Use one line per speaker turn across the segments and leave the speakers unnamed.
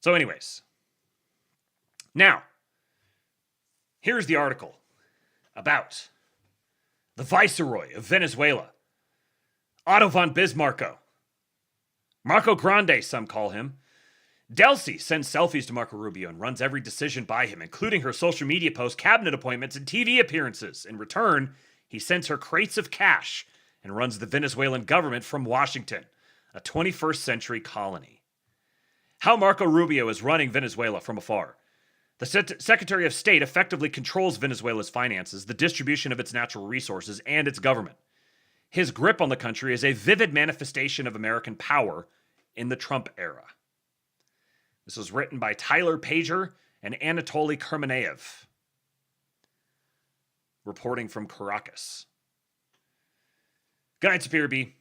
So anyways, now, here's the article about the Viceroy of Venezuela, Otto von Bismarcko. Marco Grande, some call him. Delcy sends selfies to Marco Rubio and runs every decision by him, including her social media posts, cabinet appointments, and TV appearances. In return, he sends her crates of cash and runs the Venezuelan government from Washington, a 21st century colony. How Marco Rubio is running Venezuela from afar. The Secretary of State effectively controls Venezuela's finances, the distribution of its natural resources, and its government. His grip on the country is a vivid manifestation of American power in the Trump era. This was written by Tyler Pager and Anatoly Kermeneev, reporting from Caracas. Good night, Superior B.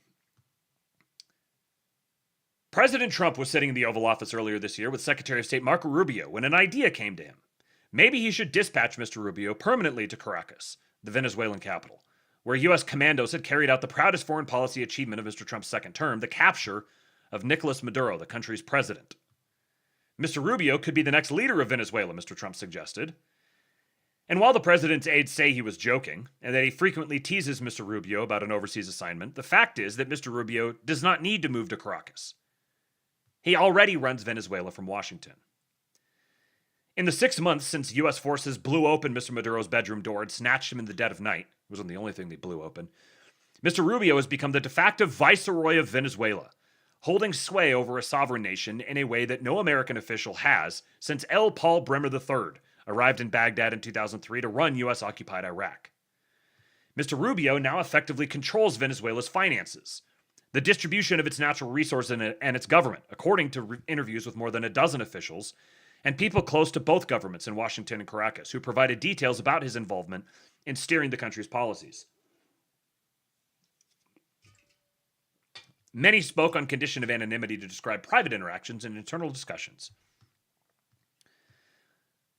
President Trump was sitting in the Oval Office earlier this year with Secretary of State Marco Rubio when an idea came to him. Maybe he should dispatch Mr. Rubio permanently to Caracas, the Venezuelan capital, where U.S. commandos had carried out the proudest foreign policy achievement of Mr. Trump's second term, the capture of Nicolás Maduro, the country's president. Mr. Rubio could be the next leader of Venezuela, Mr. Trump suggested. And while the president's aides say he was joking, and that he frequently teases Mr. Rubio about an overseas assignment, the fact is that Mr. Rubio does not need to move to Caracas. He already runs Venezuela from Washington. In the 6 months since U.S. forces blew open Mr. Maduro's bedroom door and snatched him in the dead of night, it wasn't the only thing they blew open, Mr. Rubio has become the de facto viceroy of Venezuela, holding sway over a sovereign nation in a way that no American official has since L. Paul Bremer III arrived in Baghdad in 2003 to run U.S.-occupied Iraq. Mr. Rubio now effectively controls Venezuela's finances, the distribution of its natural resources and its government, according to interviews with more than a dozen officials and people close to both governments in Washington and Caracas, who provided details about his involvement in steering the country's policies. Many spoke on condition of anonymity to describe private interactions and internal discussions.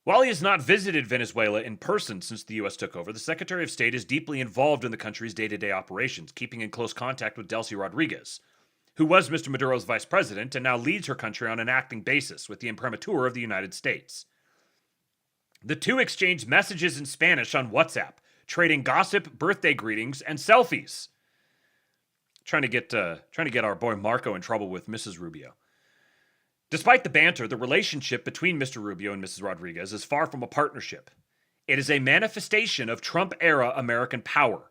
While he has not visited Venezuela in person since the U.S. took over, the Secretary of State is deeply involved in the country's day-to-day operations, keeping in close contact with Delcy Rodriguez, who was Mr. Maduro's vice president and now leads her country on an acting basis with the imprimatur of the United States. The two exchanged messages in Spanish on WhatsApp, trading gossip, birthday greetings, and selfies. Trying to get our boy Marco in trouble with Mrs. Rubio. Despite the banter, the relationship between Mr. Rubio and Mrs. Rodriguez is far from a partnership. It is a manifestation of Trump-era American power,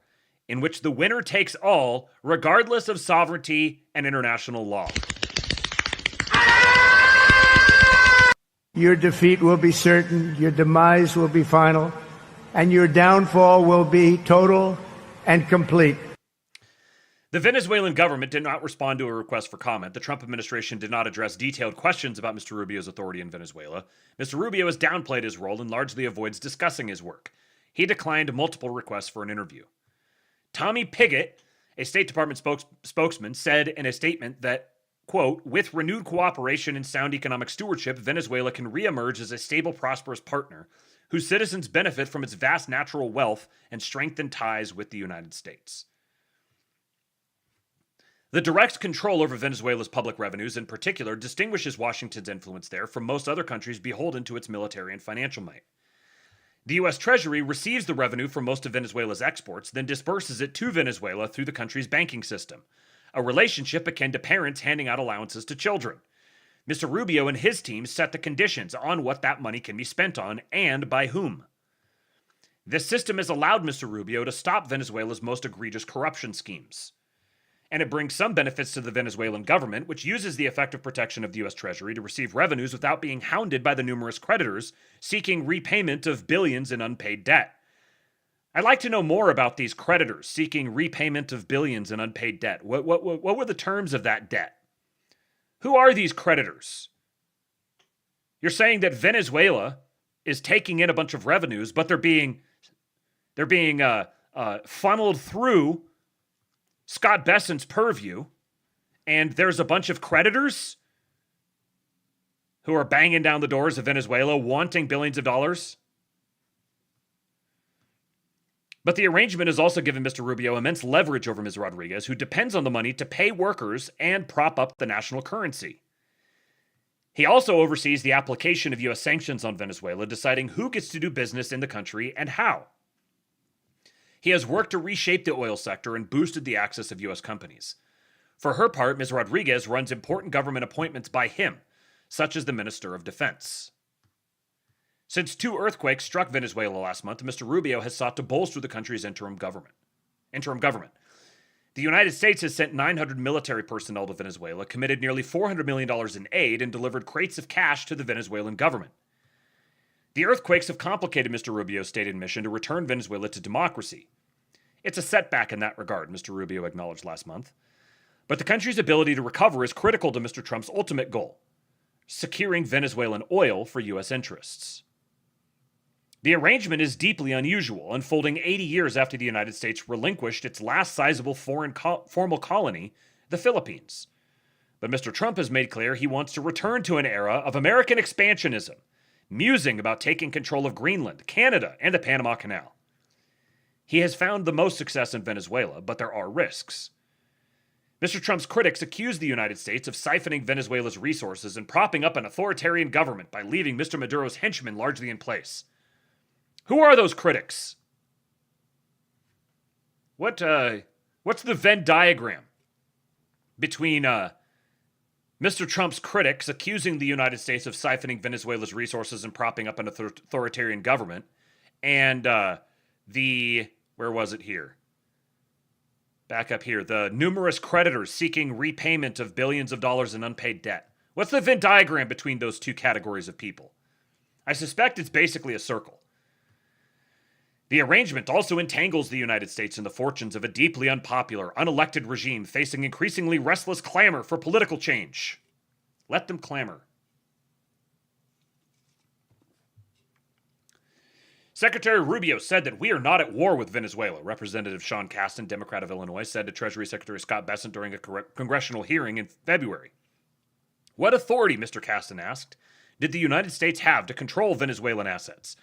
in which the winner takes all, regardless of sovereignty and international law.
Your defeat will be certain, your demise will be final, and your downfall will be total and complete.
The Venezuelan government did not respond to a request for comment. The Trump administration did not address detailed questions about Mr. Rubio's authority in Venezuela. Mr. Rubio has downplayed his role and largely avoids discussing his work. He declined multiple requests for an interview. Tommy Pigott, a State Department spokesman, said in a statement that, quote, with renewed cooperation and sound economic stewardship, Venezuela can reemerge as a stable, prosperous partner whose citizens benefit from its vast natural wealth and strengthened ties with the United States. The direct control over Venezuela's public revenues in particular distinguishes Washington's influence there from most other countries beholden to its military and financial might. The U.S. Treasury receives the revenue from most of Venezuela's exports, then disperses it to Venezuela through the country's banking system, a relationship akin to parents handing out allowances to children. Mr. Rubio and his team set the conditions on what that money can be spent on and by whom. This system has allowed Mr. Rubio to stop Venezuela's most egregious corruption schemes. And it brings some benefits to the Venezuelan government, which uses the effective protection of the U.S. Treasury to receive revenues without being hounded by the numerous creditors seeking repayment of billions in unpaid debt. I'd like to know more about these creditors seeking repayment of billions in unpaid debt. What were the terms of that debt? Who are these creditors? You're saying that Venezuela is taking in a bunch of revenues, but they're being funneled through Scott Bessent's purview, and there's a bunch of creditors who are banging down the doors of Venezuela wanting billions of dollars. But the arrangement has also given Mr. Rubio immense leverage over Ms. Rodriguez, who depends on the money to pay workers and prop up the national currency. He also oversees the application of U.S. sanctions on Venezuela, deciding who gets to do business in the country and how. He has worked to reshape the oil sector and boosted the access of U.S. companies. For her part, Ms. Rodriguez runs important government appointments by him, such as the Minister of Defense. Since 2 earthquakes struck Venezuela last month, Mr. Rubio has sought to bolster the country's interim government. The United States has sent 900 military personnel to Venezuela, committed nearly $400 million in aid, and delivered crates of cash to the Venezuelan government. The earthquakes have complicated Mr. Rubio's stated mission to return Venezuela to democracy. It's a setback in that regard, Mr. Rubio acknowledged last month. But the country's ability to recover is critical to Mr. Trump's ultimate goal, securing Venezuelan oil for U.S. interests. The arrangement is deeply unusual, unfolding 80 years after the United States relinquished its last sizable formal colony, the Philippines. But Mr. Trump has made clear he wants to return to an era of American expansionism, musing about taking control of Greenland, Canada, and the Panama Canal. He has found the most success in Venezuela, but there are risks. Mr. Trump's critics accuse the United States of siphoning Venezuela's resources and propping up an authoritarian government by leaving Mr. Maduro's henchmen largely in place. Who are those critics? What's the Venn diagram between Mr. Trump's critics accusing the United States of siphoning Venezuela's resources and propping up an authoritarian government, and where was it here? Back up here. The numerous creditors seeking repayment of billions of dollars in unpaid debt. What's the Venn diagram between those two categories of people? I suspect it's basically a circle. The arrangement also entangles the United States in the fortunes of a deeply unpopular, unelected regime facing increasingly restless clamor for political change. Let them clamor. Secretary Rubio said that we are not at war with Venezuela, Representative Sean Casten, Democrat of Illinois, said to Treasury Secretary Scott Bessent during a congressional hearing in February. What authority, Mr. Casten asked, did the United States have to control Venezuelan assets?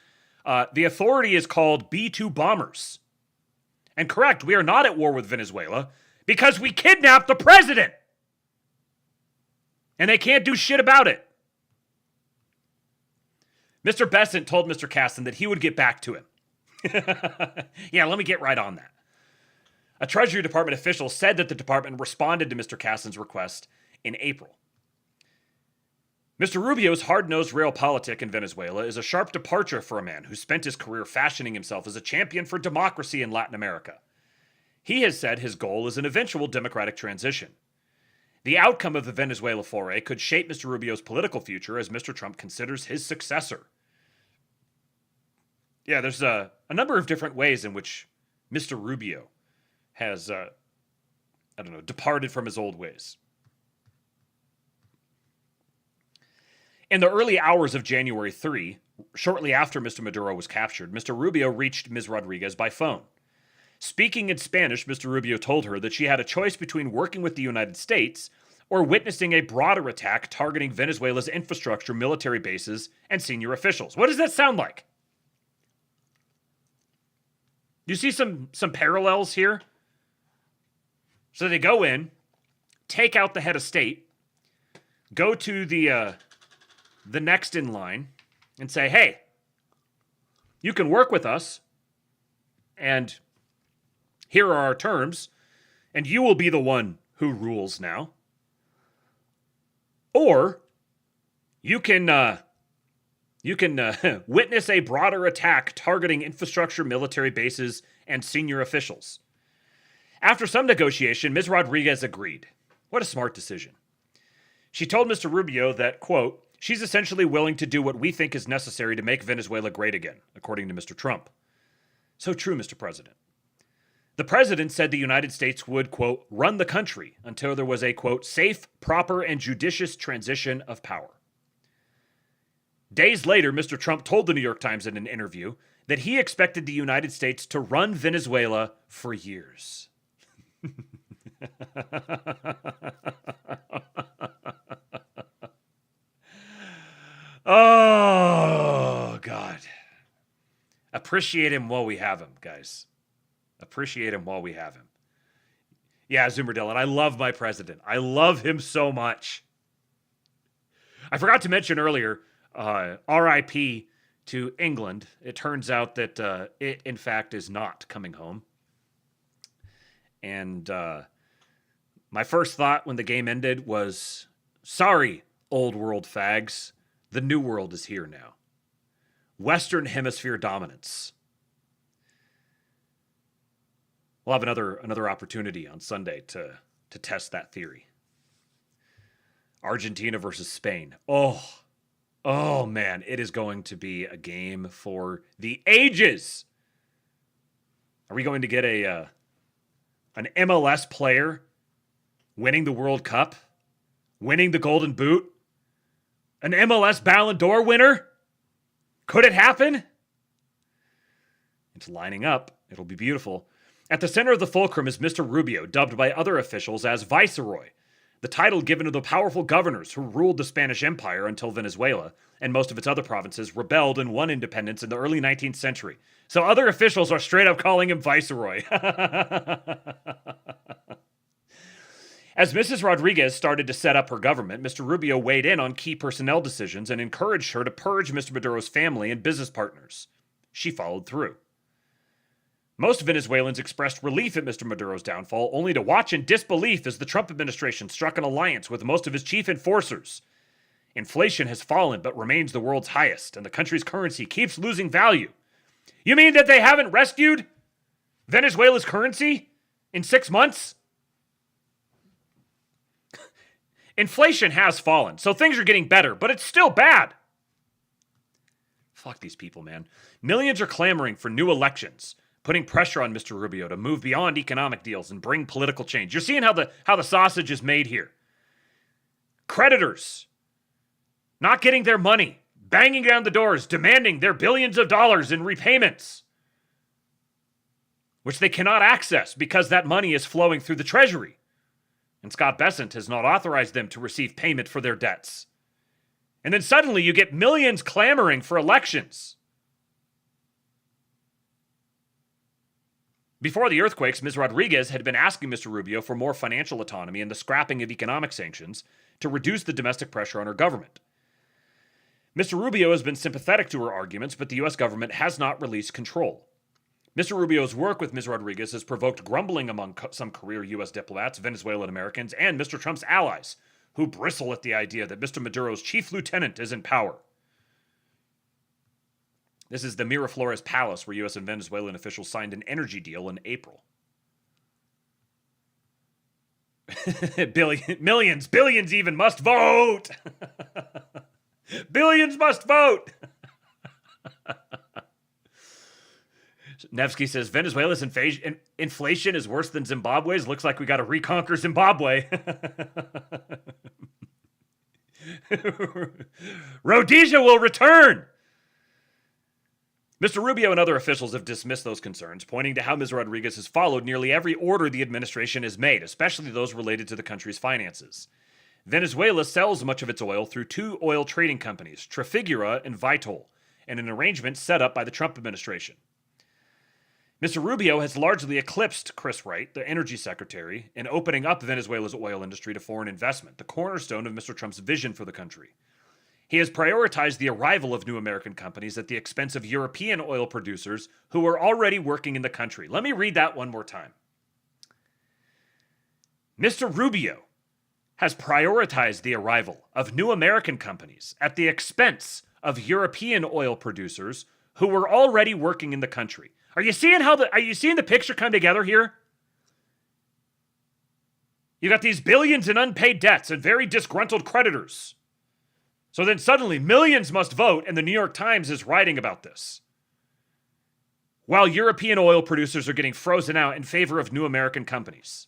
The authority is called B-2 bombers. And correct, we are not at war with Venezuela because we kidnapped the president. And they can't do shit about it. Mr. Bessent told Mr. Casten that he would get back to him. Yeah, let me get right on that. A Treasury Department official said that the department responded to Mr. Casten's request in April. Mr. Rubio's hard-nosed realpolitik in Venezuela is a sharp departure for a man who spent his career fashioning himself as a champion for democracy in Latin America. He has said his goal is an eventual democratic transition. The outcome of the Venezuela foray could shape Mr. Rubio's political future as Mr. Trump considers his successor. Yeah, there's a number of different ways in which Mr. Rubio has, departed from his old ways. In the early hours of January 3, shortly after Mr. Maduro was captured, Mr. Rubio reached Ms. Rodriguez by phone. Speaking in Spanish, Mr. Rubio told her that she had a choice between working with the United States or witnessing a broader attack targeting Venezuela's infrastructure, military bases, and senior officials. What does that sound like? You see some parallels here? So they go in, take out the head of state, go to the next in line and say, hey, you can work with us, and here are our terms, and you will be the one who rules now. Or you can witness a broader attack targeting infrastructure, military bases, and senior officials. After some negotiation, Ms. Rodriguez agreed. What a smart decision. She told Mr. Rubio that, quote, she's essentially willing to do what we think is necessary to make Venezuela great again, according to Mr. Trump. So true, Mr. President. The president said the United States would, quote, run the country until there was a, quote, safe, proper, and judicious transition of power. Days later, Mr. Trump told the New York Times in an interview that he expected the United States to run Venezuela for years. Oh, God. Appreciate him while we have him, guys. Appreciate him while we have him. Yeah, Zoomer Dylan, I love my president. I love him so much. I forgot to mention earlier, RIP to England. It turns out that it, in fact, is not coming home. And my first thought when the game ended was, sorry, old world fags. The new world is here now. Western Hemisphere dominance. We'll have another opportunity on Sunday to test that theory. Argentina versus Spain. Oh man, it is going to be a game for the ages. Are we going to get an MLS player winning the World Cup, winning the Golden Boot, an MLS Ballon d'Or winner? Could it happen? It's lining up. It'll be beautiful. At the center of the fulcrum is Mr. Rubio, dubbed by other officials as Viceroy, the title given to the powerful governors who ruled the Spanish Empire until Venezuela and most of its other provinces rebelled and won independence in the early 19th century. So other officials are straight up calling him Viceroy. As Mrs. Rodriguez started to set up her government, Mr. Rubio weighed in on key personnel decisions and encouraged her to purge Mr. Maduro's family and business partners. She followed through. Most Venezuelans expressed relief at Mr. Maduro's downfall, only to watch in disbelief as the Trump administration struck an alliance with most of his chief enforcers. Inflation has fallen but remains the world's highest, and the country's currency keeps losing value. You mean that they haven't rescued Venezuela's currency in 6 months? Inflation has fallen, so things are getting better, but it's still bad. Fuck these people, man. Millions are clamoring for new elections, putting pressure on Mr. Rubio to move beyond economic deals and bring political change. You're seeing how the sausage is made here. Creditors not getting their money, banging down the doors, demanding their billions of dollars in repayments, which they cannot access because that money is flowing through the Treasury. And Scott Bessent has not authorized them to receive payment for their debts. And then suddenly you get millions clamoring for elections. Before the earthquakes, Ms. Rodriguez had been asking Mr. Rubio for more financial autonomy and the scrapping of economic sanctions to reduce the domestic pressure on her government. Mr. Rubio has been sympathetic to her arguments, but the U.S. government has not released control. Mr. Rubio's work with Ms. Rodriguez has provoked grumbling among some career U.S. diplomats, Venezuelan Americans, and Mr. Trump's allies, who bristle at the idea that Mr. Maduro's chief lieutenant is in power. This is the Miraflores Palace, where U.S. and Venezuelan officials signed an energy deal in April. Billions even must vote! Billions must vote! Nevsky says, Venezuela's inflation is worse than Zimbabwe's. Looks like we got to reconquer Zimbabwe. Rhodesia will return! Mr. Rubio and other officials have dismissed those concerns, pointing to how Ms. Rodriguez has followed nearly every order the administration has made, especially those related to the country's finances. Venezuela sells much of its oil through two oil trading companies, Trafigura and Vitol, in an arrangement set up by the Trump administration. Mr. Rubio has largely eclipsed Chris Wright, the energy secretary, in opening up Venezuela's oil industry to foreign investment, the cornerstone of Mr. Trump's vision for the country. He has prioritized the arrival of new American companies at the expense of European oil producers who are already working in the country. Let me read that one more time. Mr. Rubio has prioritized the arrival of new American companies at the expense of European oil producers who were already working in the country. Are you seeing the picture come together here? You got these billions in unpaid debts and very disgruntled creditors. So then suddenly millions must vote, and the New York Times is writing about this. While European oil producers are getting frozen out in favor of new American companies.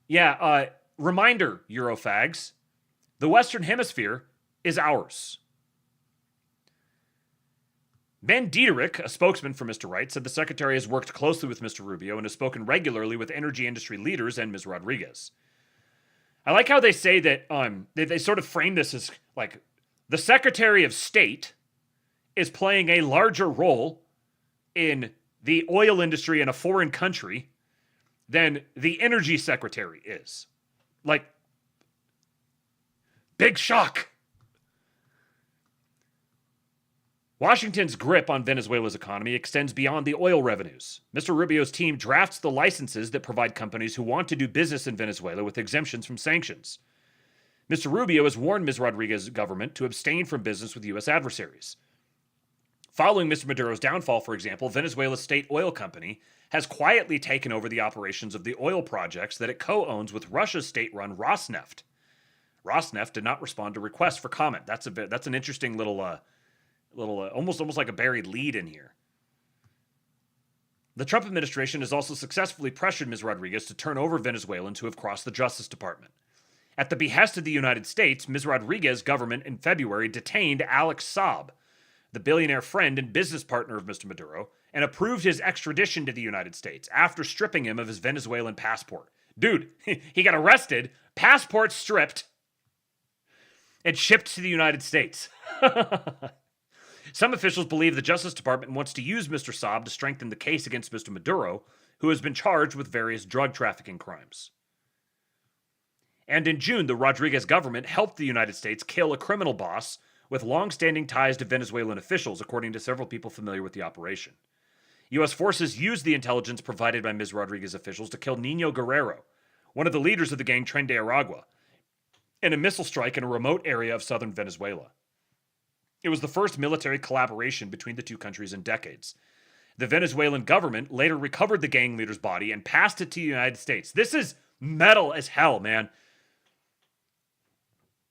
Yeah, reminder, Eurofags, the Western Hemisphere is ours. Ben Diederich, a spokesman for Mr. Wright, said the secretary has worked closely with Mr. Rubio and has spoken regularly with energy industry leaders and Ms. Rodriguez. I like how they say that they sort of frame this as like the Secretary of State is playing a larger role in the oil industry in a foreign country than the energy secretary is. Like, Big shock. Washington's grip on Venezuela's economy extends beyond the oil revenues. Mr. Rubio's team drafts the licenses that provide companies who want to do business in Venezuela with exemptions from sanctions. Mr. Rubio has warned Ms. Rodriguez's government to abstain from business with U.S. adversaries. Following Mr. Maduro's downfall, for example, Venezuela's state oil company has quietly taken over the operations of the oil projects that it co-owns with Russia's state-run Rosneft. Rosneft did not respond to requests for comment. That's an interesting little almost like a buried lead in here. The Trump administration has also successfully pressured Ms. Rodriguez to turn over Venezuelans who have crossed the Justice Department. At the behest of the United States, Ms. Rodriguez's government in February detained Alex Saab, the billionaire friend and business partner of Mr. Maduro, and approved his extradition to the United States after stripping him of his Venezuelan passport. Dude, he got arrested, passport stripped, and shipped to the United States. Some officials believe the Justice Department wants to use Mr. Saab to strengthen the case against Mr. Maduro, who has been charged with various drug trafficking crimes. And in June, the Rodriguez government helped the United States kill a criminal boss with long-standing ties to Venezuelan officials, according to several people familiar with the operation. U.S. forces used the intelligence provided by Ms. Rodriguez officials to kill Nino Guerrero, one of the leaders of the gang Tren de Aragua, in a missile strike in a remote area of southern Venezuela. It was the first military collaboration between the two countries in decades. The Venezuelan government later recovered the gang leader's body and passed it to the United States. This is metal as hell, man.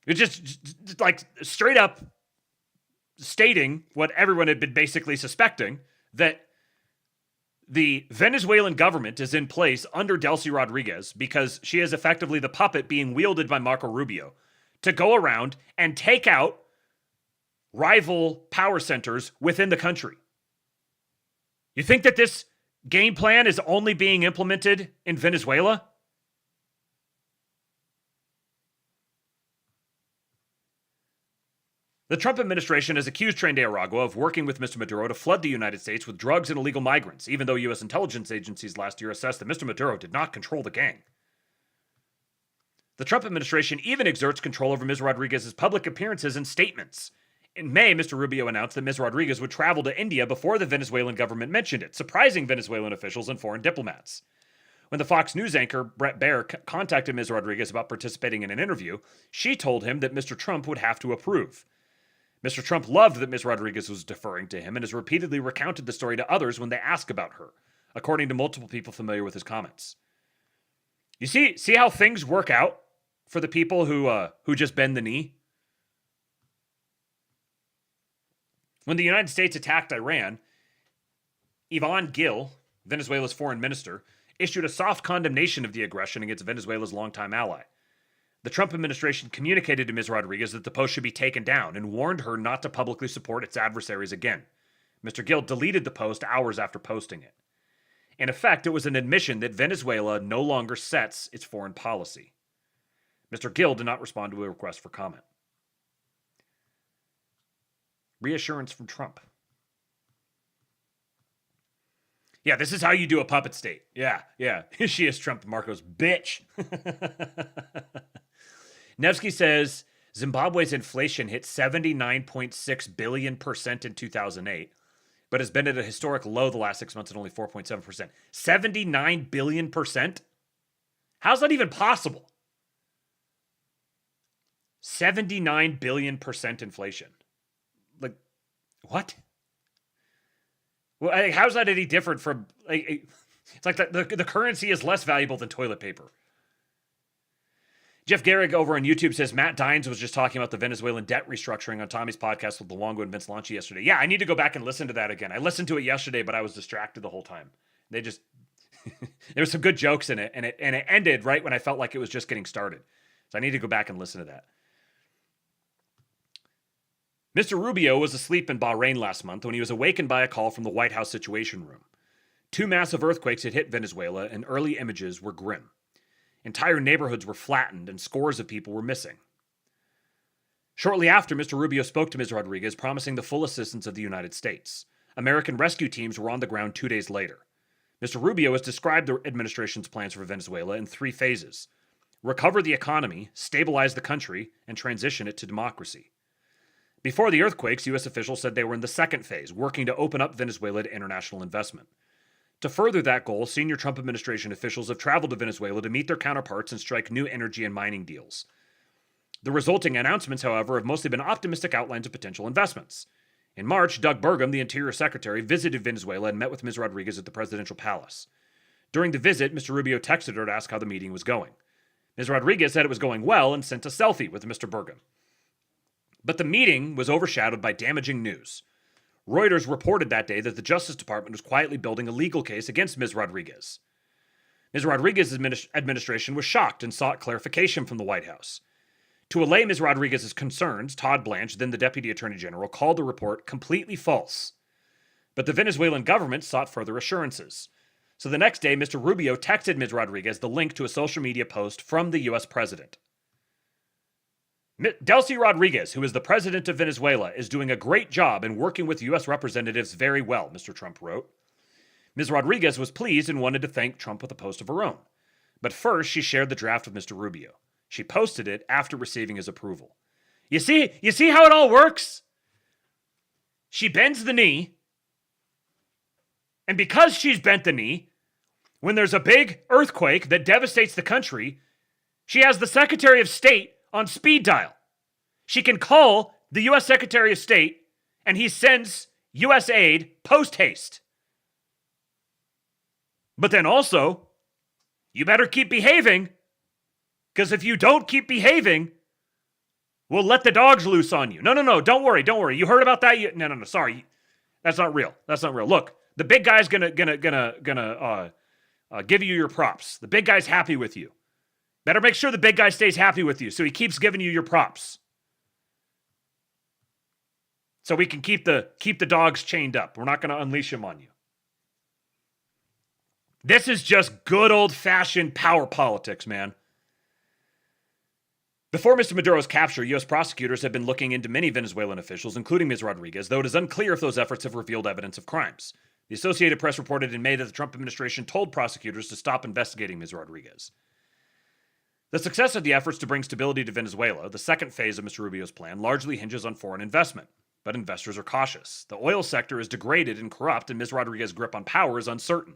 It's just like straight up stating what everyone had been basically suspecting, that the Venezuelan government is in place under Delcy Rodriguez because she is effectively the puppet being wielded by Marco Rubio to go around and take out rival power centers within the country. You think that this game plan is only being implemented in Venezuela? The Trump administration has accused Tren de Aragua of working with Mr. Maduro to flood the United States with drugs and illegal migrants, even though U.S. intelligence agencies last year assessed that Mr. Maduro did not control the gang. The Trump administration even exerts control over Ms. Rodriguez's public appearances and statements. In May, Mr. Rubio announced that Ms. Rodriguez would travel to India before the Venezuelan government mentioned it, surprising Venezuelan officials and foreign diplomats. When the Fox News anchor Brett Baer contacted Ms. Rodriguez about participating in an interview, she told him that Mr. Trump would have to approve. Mr. Trump loved that Ms. Rodriguez was deferring to him and has repeatedly recounted the story to others when they ask about her, according to multiple people familiar with his comments. You see how things work out for the people who just bend the knee? When the United States attacked Iran, Yvonne Gill, Venezuela's foreign minister, issued a soft condemnation of the aggression against Venezuela's longtime ally. The Trump administration communicated to Ms. Rodriguez that the post should be taken down and warned her not to publicly support its adversaries again. Mr. Gill deleted the post hours after posting it. In effect, it was an admission that Venezuela no longer sets its foreign policy. Mr. Gill did not respond to a request for comment. Reassurance from Trump. Yeah, this is how you do a puppet state. Yeah. She is Trump Marco's bitch. Nevsky says Zimbabwe's inflation hit 79.6 billion % in 2008, but has been at a historic low the last 6 months at only 4.7%. 79 billion %? How's that even possible? 79 billion % inflation. Like, what? Well, how's that any different from, like, it's like the currency is less valuable than toilet paper. Jeff Garrick over on YouTube says Matt Dines was just talking about the Venezuelan debt restructuring on Tommy's podcast with Luongo and Vince Lanci yesterday. Yeah, I need to go back and listen to that again. I listened to it yesterday, but I was distracted the whole time. They just there were some good jokes in it, and it ended right when I felt like it was just getting started. So I need to go back and listen to that. Mr. Rubio was asleep in Bahrain last month when he was awakened by a call from the White House Situation Room. 2 massive earthquakes had hit Venezuela, and early images were grim. Entire neighborhoods were flattened, and scores of people were missing. Shortly after, Mr. Rubio spoke to Ms. Rodriguez, promising the full assistance of the United States. American rescue teams were on the ground 2 days later. Mr. Rubio has described the administration's plans for Venezuela in 3 phases: recover the economy, stabilize the country, and transition it to democracy. Before the earthquakes, U.S. officials said they were in the second phase, working to open up Venezuela to international investment. To further that goal, senior Trump administration officials have traveled to Venezuela to meet their counterparts and strike new energy and mining deals. The resulting announcements, however, have mostly been optimistic outlines of potential investments. In March, Doug Burgum, the Interior Secretary, visited Venezuela and met with Ms. Rodriguez at the presidential palace. During the visit, Mr. Rubio texted her to ask how the meeting was going. Ms. Rodriguez said it was going well and sent a selfie with Mr. Burgum. But the meeting was overshadowed by damaging news. Reuters reported that day that the Justice Department was quietly building a legal case against Ms. Rodriguez. Ms. Rodriguez's administration was shocked and sought clarification from the White House. To allay Ms. Rodriguez's concerns, Todd Blanche, then the Deputy Attorney General, called the report completely false. But the Venezuelan government sought further assurances. So the next day, Mr. Rubio texted Ms. Rodriguez the link to a social media post from the U.S. president. Delcy Rodriguez, who is the president of Venezuela, is doing a great job in working with U.S. representatives very well, Mr. Trump wrote. Ms. Rodriguez was pleased and wanted to thank Trump with a post of her own. But first, she shared the draft with Mr. Rubio. She posted it after receiving his approval. You see how it all works? She bends the knee, and because she's bent the knee, when there's a big earthquake that devastates the country, she has the Secretary of State on speed dial. She can call the U.S. Secretary of State, and he sends U.S. aid post-haste. But then also, you better keep behaving, because if you don't keep behaving, we'll let the dogs loose on you. No, don't worry. You heard about that? No, sorry. That's not real. Look, the big guy's gonna give you your props. The big guy's happy with you. Better make sure the big guy stays happy with you so he keeps giving you your props. So we can keep the dogs chained up. We're not going to unleash them on you. This is just good old-fashioned power politics, man. Before Mr. Maduro's capture, U.S. prosecutors have been looking into many Venezuelan officials, including Ms. Rodriguez, though it is unclear if those efforts have revealed evidence of crimes. The Associated Press reported in May that the Trump administration told prosecutors to stop investigating Ms. Rodriguez. The success of the efforts to bring stability to Venezuela, the second phase of Mr. Rubio's plan, largely hinges on foreign investment. But investors are cautious. The oil sector is degraded and corrupt, and Ms. Rodriguez's grip on power is uncertain.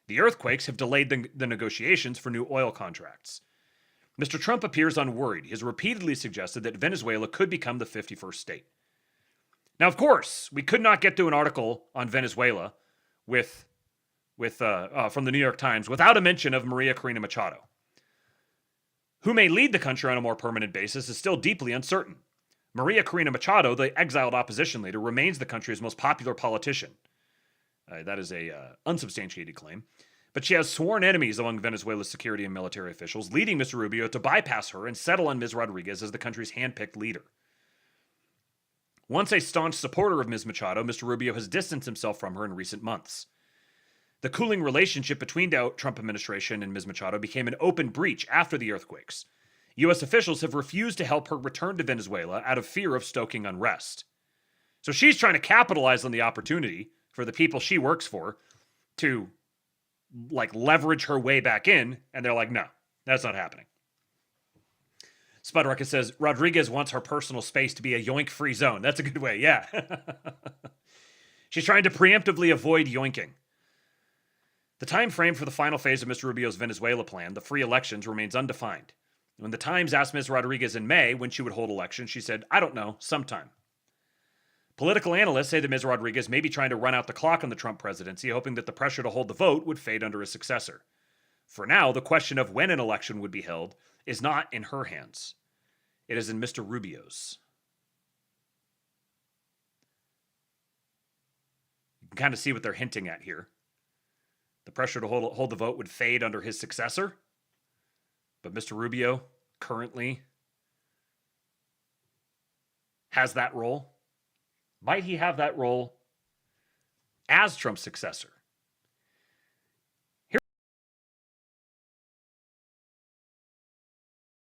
The earthquakes have delayed the negotiations for new oil contracts. Mr. Trump appears unworried. He has repeatedly suggested that Venezuela could become the 51st state. Now, of course, we could not get to an article on Venezuela from the New York Times without a mention of Maria Corina Machado. Who may lead the country on a more permanent basis is still deeply uncertain. Maria Corina Machado, the exiled opposition leader, remains the country's most popular politician. That is a unsubstantiated claim. But she has sworn enemies among Venezuela's security and military officials, leading Mr. Rubio to bypass her and settle on Ms. Rodriguez as the country's hand-picked leader. Once a staunch supporter of Ms. Machado, Mr. Rubio has distanced himself from her in recent months. The cooling relationship between the Trump administration and Ms. Machado became an open breach after the earthquakes. U.S. officials have refused to help her return to Venezuela out of fear of stoking unrest. So she's trying to capitalize on the opportunity for the people she works for to leverage her way back in, and they're like, no, that's not happening. Spudrucker says, Rodriguez wants her personal space to be a yoink-free zone. That's a good way, yeah. She's trying to preemptively avoid yoinking. The time frame for the final phase of Mr. Rubio's Venezuela plan, the free elections, remains undefined. When the Times asked Ms. Rodriguez in May when she would hold elections, she said, I don't know, sometime. Political analysts say that Ms. Rodriguez may be trying to run out the clock on the Trump presidency, hoping that the pressure to hold the vote would fade under his successor. For now, the question of when an election would be held is not in her hands. It is in Mr. Rubio's. You can kind of see what they're hinting at here. The pressure to hold the vote would fade under his successor. But Mr. Rubio currently has that role. Might he have that role as Trump's successor?